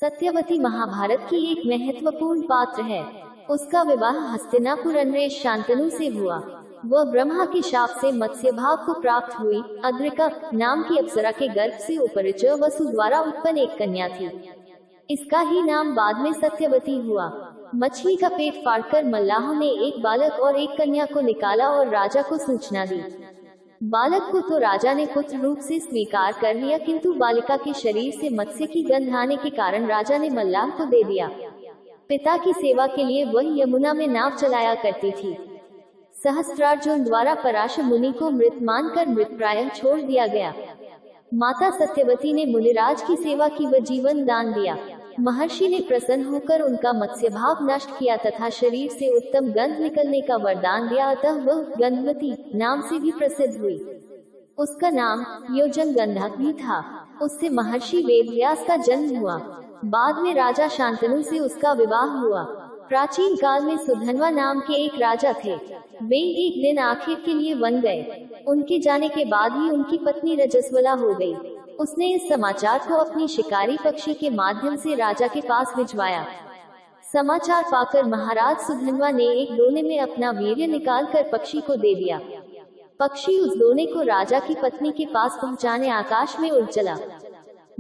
सत्यवती महाभारत की एक महत्वपूर्ण पात्र है। उसका विवाह हस्तिनापुर नरेश शांतनु से हुआ। वह ब्रह्मा के शाप से मत्स्य भाव को प्राप्त हुई। अद्रिका नाम की अप्सरा के गर्भ से उपरिच वसु द्वारा उत्पन्न एक कन्या थी। इसका ही नाम बाद में सत्यवती हुआ। मछली का पेट फाड़कर मल्लाहों ने एक बालक और एक कन्या को निकाला और राजा को सूचना दी। बालक को तो राजा ने पुत्र रूप से स्वीकार कर लिया, किंतु बालिका के शरीर से मत्स्य की गंध आने के कारण राजा ने मल्लाह को दे दिया। पिता की सेवा के लिए वह यमुना में नाव चलाया करती थी। सहस्त्रार्जुन द्वारा पराशर मुनि को मृत मानकर मृतप्राय छोड़ दिया गया। माता सत्यवती ने मुनिराज की सेवा की व जीवन दान दिया। महर्षि ने प्रसन्न होकर उनका मत्स्य भाव नष्ट किया तथा शरीर से उत्तम गंध निकलने का वरदान दिया, अतः वह गंधवती नाम से भी प्रसिद्ध हुई। उसका नाम योजनगंधा भी था। उससे महर्षि वेदव्यास का जन्म हुआ। बाद में राजा शांतनु से उसका विवाह हुआ। प्राचीन काल में सुधन्वा नाम के एक राजा थे। वे एक दिन आखेट के लिए वन गए। उनके जाने के बाद ही उनकी पत्नी रजस्वला हो गई। उसने इस समाचार को अपनी शिकारी पक्षी के माध्यम से राजा के पास भिजवाया। समाचार पाकर महाराज सुधन्वा ने एक दोने में अपना वीर्य निकालकर पक्षी को दे दिया। पक्षी उस दोने को राजा की पत्नी के पास पहुंचाने आकाश में उड़ चला।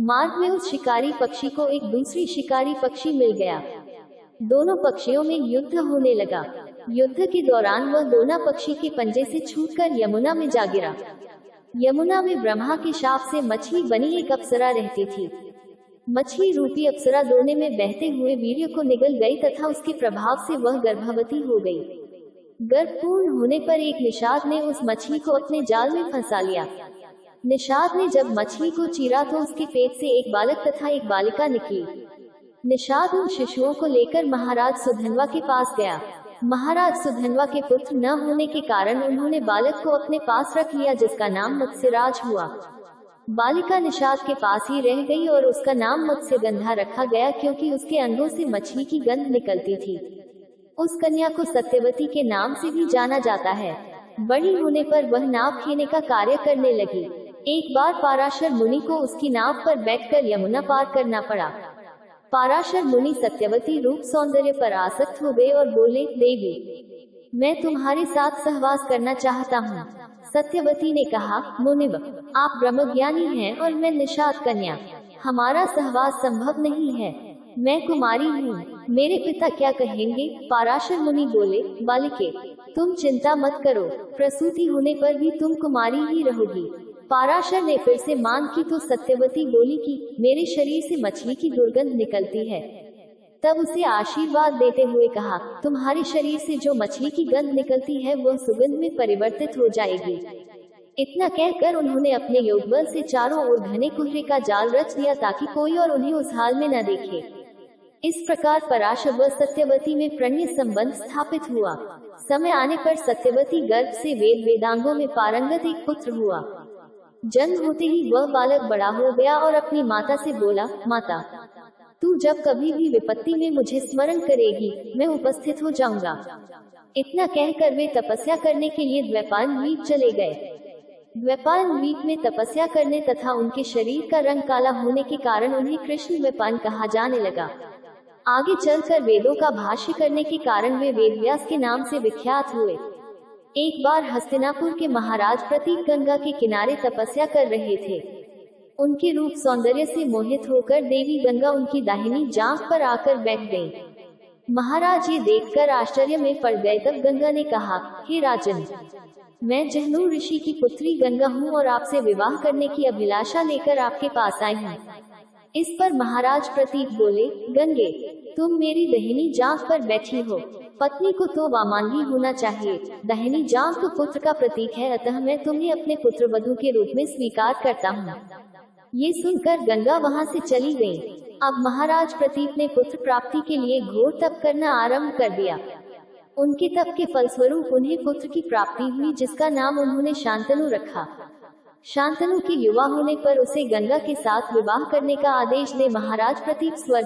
मार्ग में उस शिकारी पक्षी को एक दूसरी शिकारी पक्षी मिल गया। दोनों पक्षियों में युद्ध होने लगा। युद्ध के दौरान वह दोना पक्षी के पंजे से छूटकर यमुना में जा गिरा। यमुना में ब्रह्मा के शाप से मछली बनी एक अप्सरा रहती थी। मछली रूपी अप्सरा दोने में बहते हुए वीर्य को निगल गई तथा उसके प्रभाव से वह गर्भवती हो गई। गर्भ पूर्ण होने पर एक निषाद ने उस मछली को अपने जाल में फंसा लिया। निषाद ने जब मछली को चीरा तो उसके पेट से एक बालक तथा एक बालिका निकली। निषाद उन शिशुओं को लेकर महाराज सुधन्वा के पास गया। महाराज सुधन्वा के पुत्र न होने के कारण उन्होंने बालक को अपने पास रख लिया, जिसका नाम मत्स्यराज हुआ। बालिका निषाद के पास ही रह गई और उसका नाम मत्स्यगंधा रखा गया, क्योंकि उसके अंगों से मछली की गंध निकलती थी। उस कन्या को सत्यवती के नाम से भी जाना जाता है। बड़ी होने पर वह नाव खेने का कार्य करने लगी। एक बार पराशर मुनि को उसकी नाव पर बैठकर यमुना पार करना पड़ा। पराशर मुनि सत्यवती रूप सौंदर्य पर आसक्त हो गए और बोले, देवी, मैं तुम्हारे साथ सहवास करना चाहता हूँ। सत्यवती ने कहा, मुनिव, आप ब्रह्मज्ञानी हैं और मैं निषाद कन्या, हमारा सहवास संभव नहीं है। मैं कुमारी हूँ, मेरे पिता क्या कहेंगे? पराशर मुनि बोले, बालिके, तुम चिंता मत करो, प्रसूति होने पर भी तुम कुमारी ही रहोगी। पराशर ने फिर से मांग की तो सत्यवती बोली कि मेरे शरीर से मछली की दुर्गंध निकलती है। तब उसे आशीर्वाद देते हुए कहा, तुम्हारे शरीर से जो मछली की गंध निकलती है वह सुगंध में परिवर्तित हो जाएगी। इतना कहकर उन्होंने अपने योगबल से चारों ओर घने कोहरे का जाल रच दिया ताकि कोई और उन्हें उस हाल में न देखे। इस प्रकार पराशर व सत्यवती में प्रणय संबंध स्थापित हुआ। समय आने पर सत्यवती गर्भ से वेद वेदांगों में पारंगत एक पुत्र हुआ। जन्म होते ही वह बालक बड़ा हो गया और अपनी माता से बोला, माता, तू जब कभी भी विपत्ति में मुझे स्मरण करेगी, मैं उपस्थित हो जाऊंगा। इतना कहकर वे तपस्या करने के लिए द्वैपायन द्वीप चले गए। द्वैपायन द्वीप में तपस्या करने तथा उनके शरीर का रंग काला होने के कारण उन्हें कृष्ण द्वैपायन कहा जाने लगा। आगे चलकर वेदों का भाष्य करने के कारण वे वेदव्यास के नाम से विख्यात हुए। एक बार हस्तिनापुर के महाराज प्रतीक गंगा के किनारे तपस्या कर रहे थे। उनके रूप सौंदर्य से मोहित होकर देवी गंगा उनकी दाहिनी जांघ पर आकर बैठ गईं। महाराज ये देखकर आश्चर्य में पड़ गए। तब गंगा ने कहा, हे राजन, मैं जहनु ऋषि की पुत्री गंगा हूँ और आपसे विवाह करने की अभिलाषा लेकर आपके पास आई हूँ। इस पर महाराज प्रतीक बोले, गंगे, तुम मेरी दाहिनी जांघ पर बैठी हो, पत्नी को तो वामांगी होना चाहिए। दाहिनी जांघ तो पुत्र का प्रतीक है, अतः मैं तुम्हें अपने पुत्र वधू के रूप में स्वीकार करता हूँ। ये सुनकर गंगा वहाँ से चली गई। अब महाराज प्रतीक ने पुत्र प्राप्ति के लिए घोर तप करना आरंभ कर दिया। उनके तप के फलस्वरूप उन्हें पुत्र की प्राप्ति हुई, जिसका नाम उन्होंने शांतनु रखा। शांतनु के युवा होने पर उसे गंगा के साथ विवाह करने का आदेश दे महाराज प्रतीक स्वर्ग